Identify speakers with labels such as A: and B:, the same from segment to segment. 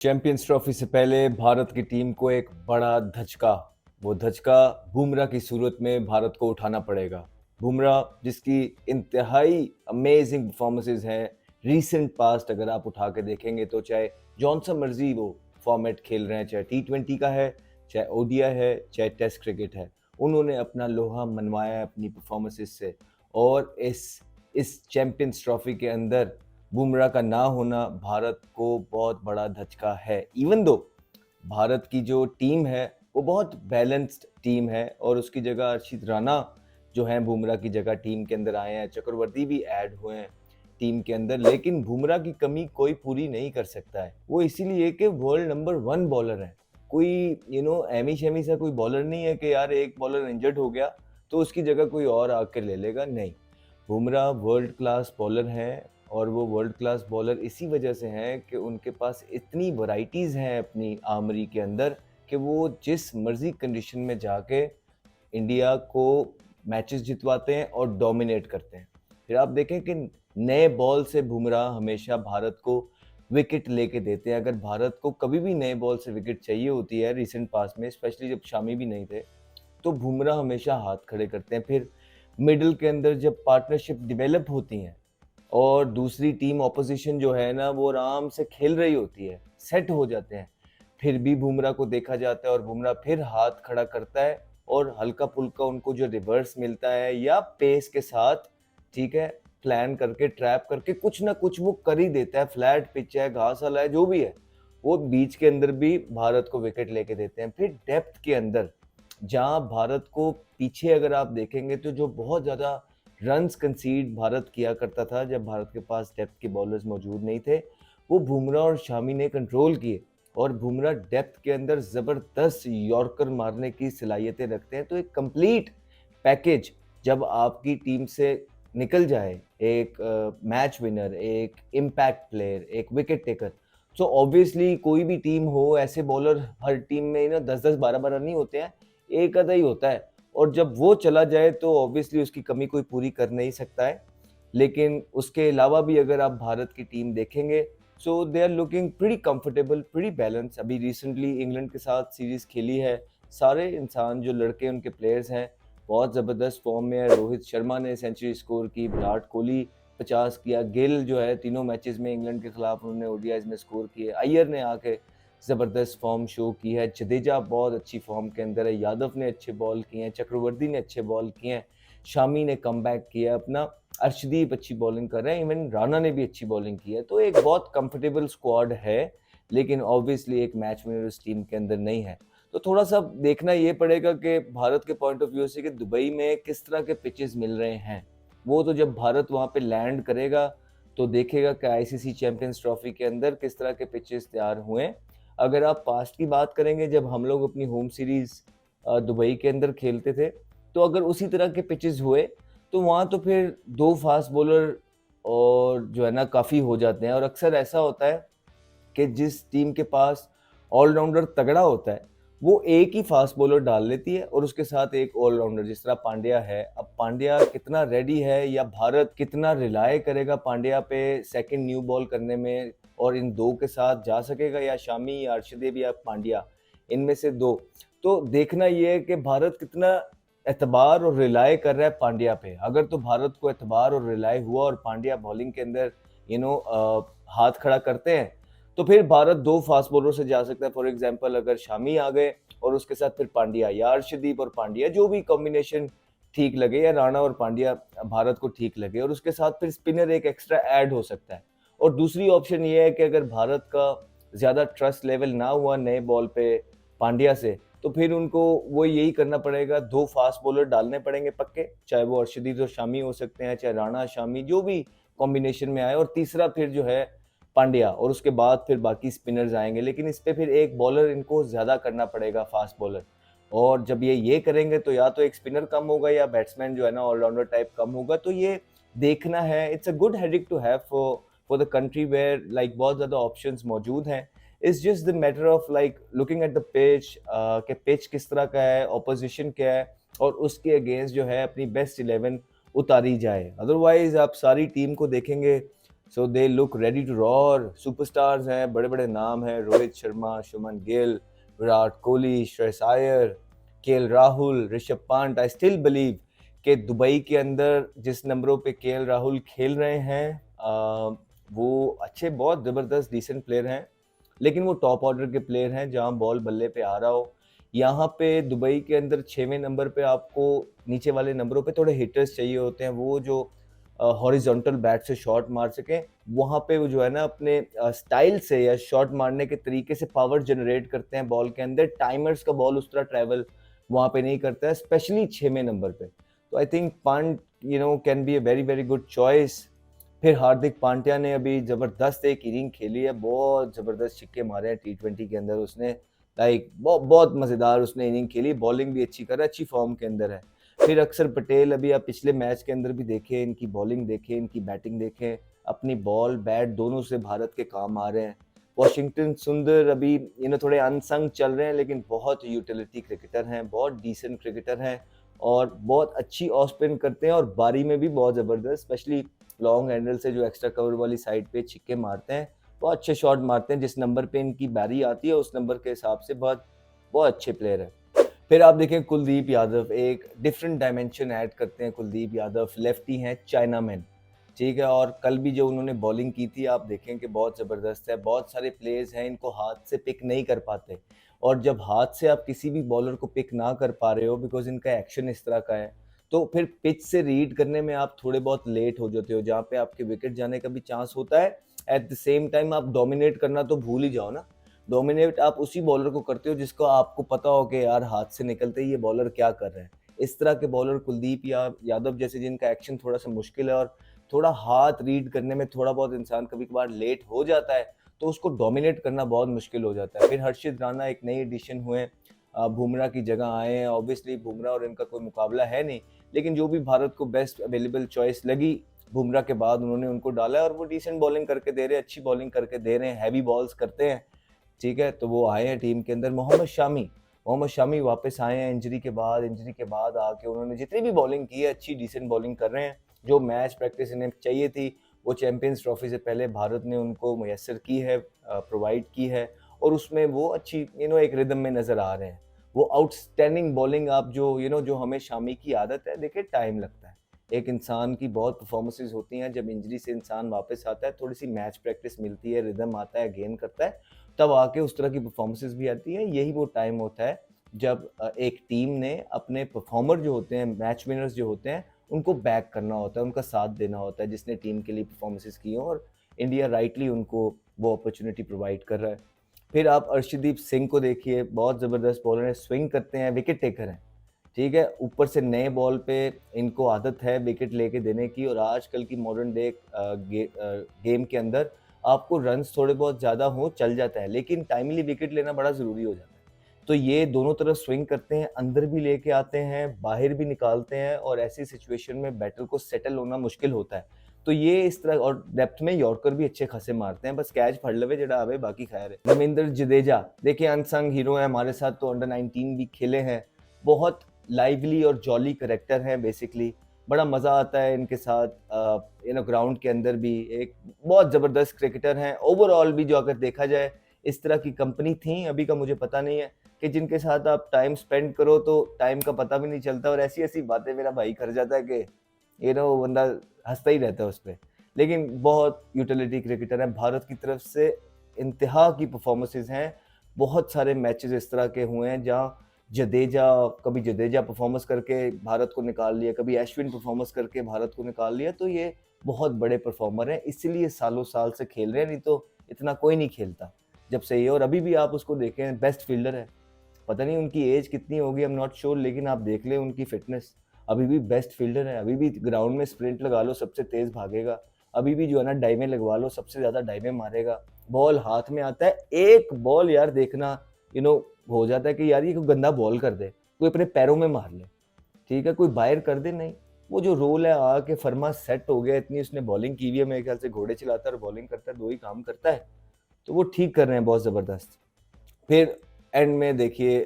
A: Champions trophy से पहले भारत की टीम को एक बड़ा धचका, वो धचका बुमराह की सूरत में भारत को उठाना पड़ेगा। बुमराह जिसकी इंतहाई अमेजिंग परफॉर्मेंसेज हैं रीसेंट पास्ट, अगर आप उठा के देखेंगे तो चाहे जौन सा मर्जी वो फॉर्मेट खेल रहे हैं, चाहे T20 का है, चाहे ओडीआई है, चाहे टेस्ट क्रिकेट है, उन्होंने अपना लोहा मनवाया है अपनी परफॉर्मेंसेज से। और इस चैंपियंस ट्रॉफी के अंदर बुमराह का ना होना भारत को बहुत बड़ा धचका है। इवन दो भारत की जो टीम है वो बहुत बैलेंस्ड टीम है और उसकी जगह अर्शित राणा जो है बुमराह की जगह टीम के अंदर आए हैं, चक्रवर्ती भी ऐड हुए हैं टीम के अंदर, लेकिन बुमराह की कमी कोई पूरी नहीं कर सकता है। वो इसीलिए कि वर्ल्ड नंबर 1 बॉलर है। कोई एमी शेमी सा कोई बॉलर नहीं है कि यार एक बॉलर इंजर्ड हो गया तो उसकी जगह कोई और आकर ले लेगा, नहीं। बुमराह वर्ल्ड क्लास बॉलर हैं और वो वर्ल्ड क्लास बॉलर इसी वजह से हैं कि उनके पास इतनी वैरायटीज़ हैं अपनी आर्मरी के अंदर कि वो जिस मर्जी कंडीशन में जाके इंडिया को मैचेस जितवाते हैं और डोमिनेट करते हैं। फिर आप देखें कि नए बॉल से बुमराह हमेशा भारत को विकेट लेके देते हैं। अगर भारत को कभी भी नए बॉल से विकेट चाहिए होती है रिसेंट पास में, स्पेशली जब शामी भी नहीं थे, तो बुमराह हमेशा हाथ खड़े करते हैं। फिर मिडिल के अंदर जब पार्टनरशिप डेवलप होती हैं और दूसरी टीम ऑपोजिशन जो है ना वो आराम से खेल रही होती है, सेट हो जाते हैं, फिर भी बुमराह को देखा जाता है और बुमराह फिर हाथ खड़ा करता है और हल्का फुल्का उनको जो रिवर्स मिलता है या पेस के साथ, ठीक है, प्लान करके ट्रैप करके कुछ ना कुछ वो कर ही देता है। फ्लैट पिच है, घास वाला है, जो भी है, वो बीच के अंदर भी भारत को विकेट लेके देते हैं। फिर डेप्थ के अंदर जहां भारत को पीछे अगर आप देखेंगे तो जो बहुत ज़्यादा रन्स कंसीड भारत किया करता था जब भारत के पास डेप्थ के बॉलर्स मौजूद नहीं थे, वो बुमराह और शामी ने कंट्रोल किए। और बुमराह डेप्थ के अंदर ज़बरदस्त यॉर्कर मारने की सलाहियतें रखते हैं। तो एक कंप्लीट पैकेज जब आपकी टीम से निकल जाए, एक मैच विनर, एक इम्पैक्ट प्लेयर, एक विकेट टेकर, सो ऑब्वियसली कोई भी टीम हो, ऐसे बॉलर हर टीम में ना 10-10 12-12 नहीं होते हैं, एक आधा ही होता है। और जब वो चला जाए तो ऑब्वियसली उसकी कमी कोई पूरी कर नहीं सकता है। लेकिन उसके अलावा भी अगर आप भारत की टीम देखेंगे, so they are looking pretty comfortable, pretty balance. अभी रिसेंटली इंग्लैंड के साथ सीरीज खेली है, सारे इंसान जो लड़के उनके प्लेयर्स हैं बहुत ज़बरदस्त फॉर्म में है। रोहित शर्मा ने सेंचुरी स्कोर की, विराट कोहली 50 किया, गिल जो है तीनों मैचेस में इंग्लैंड के खिलाफ उन्होंने ओडीआईज में स्कोर किए, अय्यर ने आके ज़बरदस्त फॉर्म शो की है, जडेजा बहुत अच्छी फॉर्म के अंदर है, यादव ने अच्छे बॉल किए हैं, चक्रवर्ती ने अच्छे बॉल किए हैं, शामी ने कमबैक किया अपना, अर्शदीप अच्छी बॉलिंग कर रहे हैं, इवन राणा ने भी अच्छी बॉलिंग की है। तो एक बहुत कंफर्टेबल स्क्वाड है, लेकिन ऑब्वियसली एक मैच विनर उस टीम के अंदर नहीं है। तो थोड़ा सा देखना ये पड़ेगा कि भारत के पॉइंट ऑफ व्यू से कि दुबई में किस तरह के पिचेस मिल रहे हैं। वो तो जब भारत वहाँ पे लैंड करेगा तो देखेगा कि आईसीसी चैंपियंस ट्रॉफी के अंदर किस तरह के पिचेस तैयार हुए हैं। अगर आप पास्ट की बात करेंगे, जब हम लोग अपनी होम सीरीज दुबई के अंदर खेलते थे, तो अगर उसी तरह के पिचेस हुए तो वहाँ तो फिर 2 फास्ट बॉलर और जो है ना काफ़ी हो जाते हैं। और अक्सर ऐसा होता है कि जिस टीम के पास ऑलराउंडर तगड़ा होता है, वो एक ही फास्ट बॉलर डाल लेती है और उसके साथ एक ऑलराउंडर, जिस तरह पांड्या है। अब पांड्या कितना रेडी है या भारत कितना रिलाय करेगा पांड्या पे सेकंड न्यू बॉल करने में, और इन दो के साथ जा सकेगा या शामी या अर्शदीप या पांड्या, इनमें से दो। तो देखना ये है कि भारत कितना एतबार और रिलाय कर रहा है पांड्या पे। अगर तो भारत को एतबार और रिलाय हुआ और पांड्या बॉलिंग के अंदर हाथ खड़ा करते हैं, तो फिर भारत 2 फास्ट बॉलर से जा सकता है। फॉर एग्जांपल अगर शामी आ गए और उसके साथ फिर पांड्या या अर्शदीप और पांड्या, जो भी कॉम्बिनेशन ठीक लगे, या राणा और पांड्या भारत को ठीक लगे, और उसके साथ फिर स्पिनर एक एक्स्ट्रा ऐड हो सकता है। और दूसरी ऑप्शन ये है कि अगर भारत का ज़्यादा ट्रस्ट लेवल ना हुआ नए बॉल पे पांड्या से, तो फिर उनको वो यही करना पड़ेगा, 2 फास्ट बॉलर डालने पड़ेंगे पक्के, चाहे वो अर्शदीप और शामी हो सकते हैं, चाहे राणा शामी जो भी कॉम्बिनेशन में आए, और तीसरा फिर जो है पांड्या, और उसके बाद फिर बाकी स्पिनर्स आएंगे। लेकिन इस पे फिर एक बॉलर इनको ज़्यादा करना पड़ेगा, फास्ट बॉलर। और जब ये करेंगे तो या तो एक स्पिनर कम होगा या बैट्समैन जो है ना ऑलराउंडर टाइप कम होगा। तो ये देखना है। It's a good headache to have for the country where like बहुत ज़्यादा ऑप्शंस मौजूद हैं। It's just the matter of like looking at the pitch, कि पिच किस तरह का है, ऑपोजिशन क्या है, और उसके अगेंस्ट जो है अपनी बेस्ट 11 उतारी जाए। अदरवाइज आप सारी टीम को देखेंगे so they look ready to roar. Superstars हैं, बड़े बड़े नाम हैं, Rohit Sharma, Shubman Gill, Virat Kohli, Shreyas Iyer, KL Rahul, Rishabh Pant. I still believe कि दुबई के अंदर जिस नंबरों पे केएल राहुल खेल रहे हैं वो अच्छे, बहुत ज़बरदस्त डिसेंट प्लेयर हैं, लेकिन वो टॉप ऑर्डर के प्लेयर हैं जहाँ बॉल बल्ले पे आ रहा हो। यहाँ पे दुबई के अंदर 6वें नंबर पे आपको नीचे वाले नंबरों पे थोड़े हिटर्स चाहिए होते हैं, वो जो हॉरिजॉन्टल बैट से शॉट मार सकें। वहाँ पे वो जो है ना अपने स्टाइल से या शॉट मारने के तरीके से पावर जनरेट करते हैं बॉल के अंदर। टाइमर्स का बॉल उस तरह ट्रैवल वहाँ पे नहीं करता है, स्पेशली 6वें नंबर पे। तो I think Pant can be a very very good choice. फिर हार्दिक पांड्या ने अभी जबरदस्त एक इनिंग खेली है, बहुत जबरदस्त छिक्के मारे हैं T20 के अंदर उसने। लाइक बहुत मजेदार उसने इनिंग खेली, बॉलिंग भी अच्छी कर रहा है, अच्छी फॉर्म के अंदर है। फिर अक्षर पटेल, अभी आप पिछले मैच के अंदर भी देखें, इनकी बॉलिंग देखें, इनकी बैटिंग देखें, अपनी बॉल बैट दोनों से भारत के काम आ रहे हैं। वॉशिंगटन सुंदर अभी थोड़े अनसंग चल रहे हैं, लेकिन बहुत यूटिलिटी क्रिकेटर हैं, बहुत डिसेंट क्रिकेटर हैं और बहुत अच्छी ऑफ स्पिन करते हैं और बारी में भी बहुत ज़बरदस्त, स्पेशली लॉन्ग हैंडल से जो एक्स्ट्रा कवर वाली साइड पे छिक्के मारते हैं, बहुत अच्छे शॉट मारते हैं। जिस नंबर पे इनकी बारी आती है उस नंबर के हिसाब से बहुत बहुत अच्छे प्लेयर हैं। फिर आप देखें कुलदीप यादव, एक डिफरेंट डायमेंशन ऐड करते हैं कुलदीप यादव, लेफ्टी हैं, चाइनामैन, ठीक है। और कल भी जो उन्होंने बॉलिंग की थी आप देखें कि बहुत ज़बरदस्त है। बहुत सारे प्लेयर्स हैं इनको हाथ से पिक नहीं कर पाते, और जब हाथ से आप किसी भी बॉलर को पिक ना कर पा रहे हो बिकॉज इनका एक्शन इस तरह का है, तो फिर पिच से रीड करने में आप थोड़े बहुत लेट हो जाते हो, जहाँ पे आपके विकेट जाने का भी चांस होता है। एट द सेम टाइम आप डोमिनेट करना तो भूल ही जाओ ना। डोमिनेट आप उसी बॉलर को करते हो जिसको आपको पता हो कि यार हाथ से निकलते ही ये बॉलर क्या कर रहे हैं। इस तरह के बॉलर कुलदीप या यादव जैसे, जिनका एक्शन थोड़ा सा मुश्किल है और थोड़ा हाथ रीड करने में थोड़ा बहुत इंसान कभी कभार लेट हो जाता है, तो उसको डोमिनेट करना बहुत मुश्किल हो जाता है। फिर हर्षित राणा एक नई एडिशन हुए, बुमराह की जगह आए हैं। ऑब्वियसली बुमराह और इनका कोई मुकाबला है नहीं, लेकिन जो भी भारत को बेस्ट अवेलेबल चॉइस लगी बुमराह के बाद उन्होंने उनको डाला है, और वो डिसेंट बॉलिंग करके दे रहे हैं, अच्छी बॉलिंग करके दे रहे हैं, हैवी बॉल्स करते हैं, ठीक है। तो वो आए हैं टीम के अंदर। मोहम्मद शामी वापस आए हैं इंजरी के बाद आके उन्होंने जितनी भी बॉलिंग की है अच्छी डिसेंट बॉलिंग कर रहे हैं। जो मैच प्रैक्टिस इन्हें चाहिए थी वो चैंपियंस ट्रॉफी से पहले भारत ने उनको मुयस्सर की है, प्रोवाइड की है, और उसमें वो अच्छी एक रिदम में नज़र आ रहे हैं। वो आउटस्टैंडिंग बॉलिंग आप जो हमें शामी की आदत है, देखिए टाइम लगता है। एक इंसान की बहुत परफॉर्मेंसेज होती हैं, जब इंजरी से इंसान वापस आता है, थोड़ी सी मैच प्रैक्टिस मिलती है, रिदम आता है, गेन करता है, तब आके उस तरह की परफॉर्मेंसेज भी आती है। यही वो टाइम होता है जब एक टीम ने अपने परफॉर्मर जो होते हैं, मैच विनर्स जो होते हैं, उनको बैक करना होता है, उनका साथ देना होता है, जिसने टीम के लिए परफॉर्मेंसेज की हो, और इंडिया राइटली उनको वो अपॉर्चुनिटी प्रोवाइड कर रहा है। फिर आप अर्शदीप सिंह को देखिए, बहुत ज़बरदस्त बॉलर है, स्विंग करते हैं, विकेट टेकर हैं, ठीक है। ऊपर से नए बॉल पे इनको आदत है विकेट लेके देने की, और आजकल की मॉडर्न डे गेम के अंदर आपको रन्स थोड़े बहुत ज़्यादा हो चल जाता है, लेकिन टाइमली विकेट लेना बड़ा ज़रूरी हो जाता है। तो ये दोनों तरफ स्विंग करते हैं, अंदर भी लेके आते हैं, बाहर भी निकालते हैं, और ऐसी सिचुएशन में बैटर को सेटल होना मुश्किल होता है। तो ये इस तरह, और डेप्थ में यॉर्कर भी अच्छे खासे मारते हैं, बस कैच फड़ लवे जड़ा आवे, बाकी खैर है। रविंद्र जडेजा देखिए अनसंग हीरो है हमारे साथ, तो अंडर 19 भी खेले हैं, बहुत लाइवली और जॉली करेक्टर हैं बेसिकली, बड़ा मज़ा आता है इनके साथ। ग्राउंड के अंदर भी एक बहुत ज़बरदस्त क्रिकेटर हैं। ओवरऑल भी जो अगर देखा जाए, इस तरह की कंपनी थी, अभी का मुझे पता नहीं है, कि जिनके साथ आप टाइम स्पेंड करो तो टाइम का पता भी नहीं चलता, और ऐसी ऐसी बातें मेरा भाई कर जाता है कि वो बंदा हंसता ही रहता है उस पर। लेकिन बहुत यूटिलिटी क्रिकेटर हैं भारत की तरफ से, इंतहा की परफॉर्मेंसेज हैं। बहुत सारे मैचेस इस तरह के हुए हैं जहाँ कभी जडेजा परफॉर्मेंस करके भारत को निकाल लिया, कभी अश्विन परफॉर्मेंस करके भारत को निकाल लिया। तो ये बहुत बड़े परफॉर्मर हैं, इसीलिए सालों साल से खेल रहे हैं, नहीं तो इतना कोई नहीं खेलता जब से ये। और अभी भी आप उसको देखें, बेस्ट फील्डर है, पता नहीं उनकी एज कितनी होगी, आई एम नॉट श्योर, लेकिन आप देख लें उनकी फिटनेस, अभी भी बेस्ट फील्डर है। अभी भी ग्राउंड में स्प्रिंट लगा लो, सबसे तेज भागेगा, अभी भी जो है ना डाइवें लगवा लो, सबसे ज्यादा डाइवें मारेगा, बॉल हाथ में आता है। एक बॉल यार देखना हो जाता है कि यार ये कोई गंदा बॉल कर दे, कोई अपने पैरों में मार ले, ठीक है, कोई बाहर कर दे, नहीं, वो जो रोल है आके फर्मा सेट हो गया, इतनी उसने बॉलिंग की हुई है, मेरे ख्याल से घोड़े चलाता है और बॉलिंग करता है, दो ही काम करता है, तो वो ठीक कर रहे हैं बहुत जबरदस्त। फिर एंड में देखिए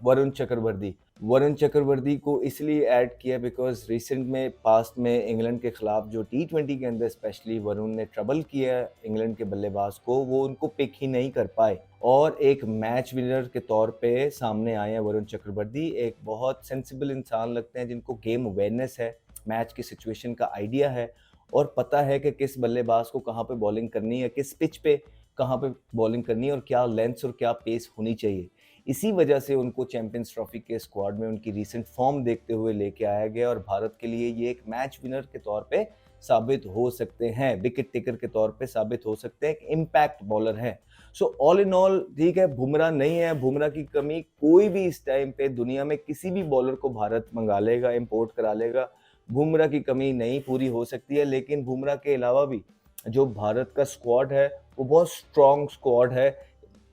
A: वरुण चक्रवर्ती, वरुण चक्रवर्ती को इसलिए ऐड किया बिकॉज रिसेंट में पास्ट में इंग्लैंड के खिलाफ जो T20 के अंदर स्पेशली वरुण ने ट्रबल किया इंग्लैंड के बल्लेबाज को, वो उनको पिक ही नहीं कर पाए और एक मैच विनर के तौर पे सामने आए हैं वरुण चक्रवर्ती। एक बहुत सेंसिबल इंसान लगते हैं जिनको गेम अवेयरनेस है, मैच की सिचुएशन का आइडिया है और पता है कि किस बल्लेबाज को कहाँ पे बॉलिंग करनी है, किस पिच पे कहाँ पे बॉलिंग करनी है और क्या लेंथ और क्या पेस होनी चाहिए। इसी वजह से उनको चैंपियंस ट्रॉफी के स्क्वाड में उनकी रीसेंट फॉर्म देखते हुए लेके आया गया और भारत के लिए ये एक मैच विनर के तौर पे साबित हो सकते हैं, विकेट टेकर के तौर पे साबित हो सकते हैं, एक इम्पैक्ट बॉलर है। सो ऑल इन ऑल ठीक है, बुमराह नहीं है, बुमराह की कमी कोई भी इस टाइम पे दुनिया में किसी भी बॉलर को भारत मंगा लेगा, इम्पोर्ट करा लेगा, बुमराह की कमी नहीं पूरी हो सकती है। लेकिन बुमराह के अलावा भी जो भारत का स्क्वाड है वो बहुत स्ट्रॉन्ग स्क्वाड है।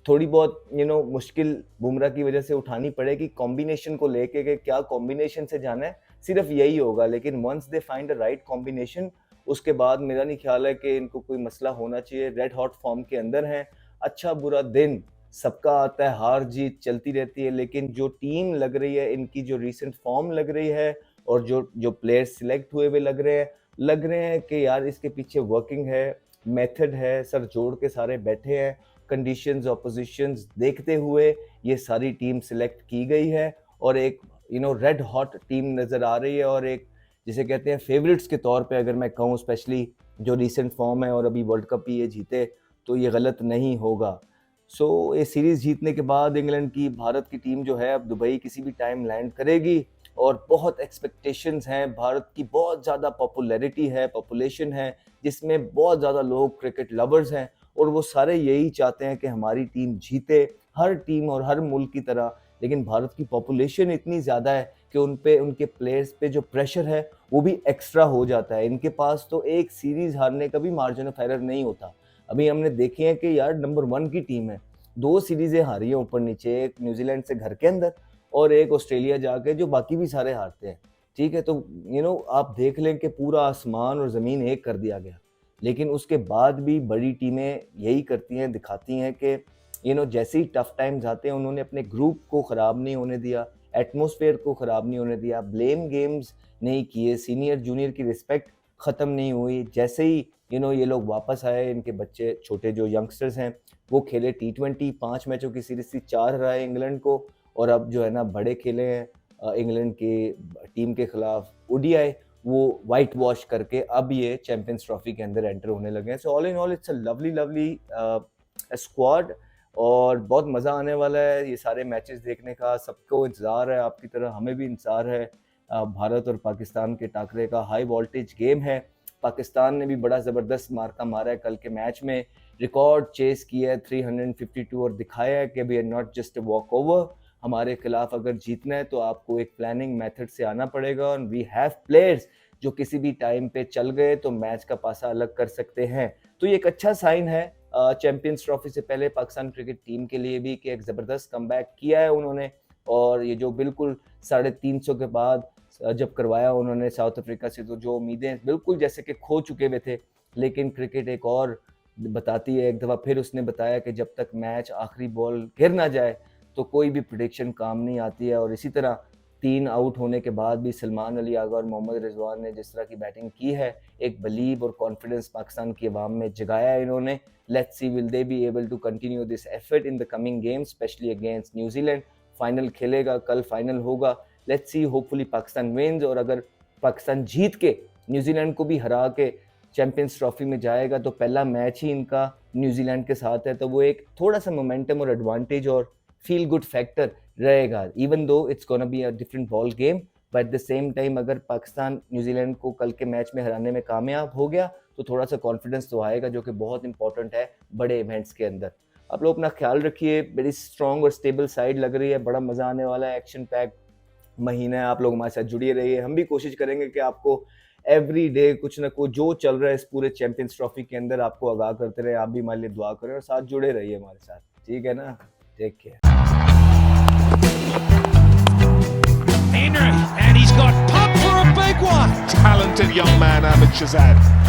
A: थोड़ी बहुत मुश्किल बुमराह की वजह से उठानी पड़ेगी कॉम्बिनेशन को लेके कि क्या कॉम्बिनेशन से जाना है, सिर्फ यही होगा। लेकिन once they find the right combination उसके बाद मेरा नहीं ख्याल है कि इनको कोई मसला होना चाहिए। रेड हॉट फॉर्म के अंदर हैं, अच्छा बुरा दिन सबका आता है, हार जीत चलती रहती है, लेकिन जो टीम लग रही है, इनकी जो रिसेंट फॉर्म लग रही है और जो जो प्लेयर्स सिलेक्ट हुए हुए लग रहे हैं कि यार इसके पीछे वर्किंग है, मेथड है, सर जोड़ के सारे बैठे हैं, कंडीशंस ऑपोजिशंस देखते हुए ये सारी टीम सिलेक्ट की गई है और एक रेड हॉट टीम नज़र आ रही है और एक जिसे कहते हैं फेवरेट्स के तौर पे अगर मैं कहूँ, स्पेशली जो रिसेंट फॉर्म है और अभी वर्ल्ड कप भी ये जीते तो ये गलत नहीं होगा। सो ये सीरीज़ जीतने के बाद इंग्लैंड की भारत की टीम जो है अब दुबई किसी भी टाइम लैंड करेगी और बहुत एक्सपेक्टेशंस हैं, भारत की बहुत ज़्यादा पॉपुलैरिटी है, पॉपुलेशन है जिसमें बहुत ज़्यादा लोग क्रिकेट लवर्स हैं और वो सारे यही चाहते हैं कि हमारी टीम जीते, हर टीम और हर मुल्क की तरह। लेकिन भारत की पॉपुलेशन इतनी ज़्यादा है कि उन पे उनके प्लेयर्स पे जो प्रेशर है वो भी एक्स्ट्रा हो जाता है। इनके पास तो एक सीरीज़ हारने का भी मार्जिन ऑफ एरर नहीं होता। अभी हमने देखे हैं कि यार नंबर 1 की टीम है, 2 सीरीज़ें हारी हैं ऊपर नीचे, एक न्यूजीलैंड से घर के अंदर और एक ऑस्ट्रेलिया जाके, जो बाकी भी सारे हारते हैं। ठीक है, तो आप देख लें कि पूरा आसमान और ज़मीन एक कर दिया गया। लेकिन उसके बाद भी बड़ी टीमें यही करती हैं, दिखाती हैं कि जैसे ही टफ टाइम्स आते हैं उन्होंने अपने ग्रुप को ख़राब नहीं होने दिया, एटमॉस्फेयर को ख़राब नहीं होने दिया, ब्लेम गेम्स नहीं किए, सीनियर जूनियर की रिस्पेक्ट ख़त्म नहीं हुई। जैसे ही ये लोग वापस आए, इनके बच्चे छोटे जो यंगस्टर्स हैं वो खेले T20, 5 मैचों की सीरीज़ थी, 4 हराए इंग्लैंड को और अब जो है ना बड़े खेले हैं इंग्लैंड की टीम के खिलाफ ODI, वो वाइट वॉश करके अब ये चैंपियंस ट्रॉफी के अंदर एंटर होने लगे हैं। So all in all it's a lovely squad और बहुत मज़ा आने वाला है ये सारे मैचेस देखने का। सबको इंतज़ार है, आपकी तरह हमें भी इंतज़ार है भारत और पाकिस्तान के टाकरे का। हाई वोल्टेज गेम है, पाकिस्तान ने भी बड़ा ज़बरदस्त मार्का मारा है कल के मैच में, रिकॉर्ड चेस किया है 352 और दिखाया है कि we are not just a walk over. हमारे खिलाफ अगर जीतना है तो आपको एक प्लानिंग मेथड से आना पड़ेगा और वी हैव प्लेयर्स जो किसी भी टाइम पे चल गए तो मैच का पासा अलग कर सकते हैं। तो ये एक अच्छा साइन है चैंपियंस ट्रॉफी से पहले पाकिस्तान क्रिकेट टीम के लिए भी कि एक ज़बरदस्त कमबैक किया है उन्होंने और ये जो बिल्कुल 350 के बाद जब करवाया उन्होंने साउथ अफ्रीका से, तो जो उम्मीदें बिल्कुल जैसे कि खो चुके हुए थे। लेकिन क्रिकेट एक और बताती है, एक दफ़ा फिर उसने बताया कि जब तक मैच आखिरी बॉल गिर ना जाए तो कोई भी प्रेडिक्शन काम नहीं आती है। और इसी तरह 3 आउट होने के बाद भी सलमान अली आगा और मोहम्मद रिजवान ने जिस तरह की बैटिंग की है, एक बिलीव और कॉन्फिडेंस पाकिस्तान की आवाम में जगाया है इन्होंने। Let's see will they be able to continue this effort in the coming games, specially against New Zealand. Final खेलेगा, कल फाइनल होगा, let's see hopefully Pakistan wins. और अगर पाकिस्तान जीत के न्यूजीलैंड को भी हरा के चैंपियंस ट्रॉफी में जाएगा तो पहला मैच ही इनका न्यूजीलैंड के साथ है, तो वो एक थोड़ा सा मोमेंटम और एडवांटेज और फील गुड फैक्टर रहेगा। Even though it's gonna be a different ball game, but at the same time अगर पाकिस्तान न्यूजीलैंड को कल के मैच में हराने में कामयाब हो गया तो थोड़ा सा कॉन्फिडेंस तो आएगा, जो कि बहुत इंपॉर्टेंट है बड़े इवेंट्स के अंदर। आप लोग अपना ख्याल रखिए, बड़ी स्ट्रॉन्ग और स्टेबल साइड लग रही है, बड़ा मज़ा आने वाला है, एक्शन पैक महीना है। आप लोग हमारे साथ जुड़े रहिए, हम भी कोशिश करेंगे कि आपको एवरी डे कुछ ना कुछ जो चल रहा है इस पूरे चैंपियंस ट्रॉफी के अंदर आपको आगाह करते रहे। आप भी हमारे लिए दुआ करें और साथ जुड़े रहिए हमारे साथ, ठीक है ना? Take care.
B: Henry, and he's got pumped for a big one. Talented young man, Ahmed Shazad.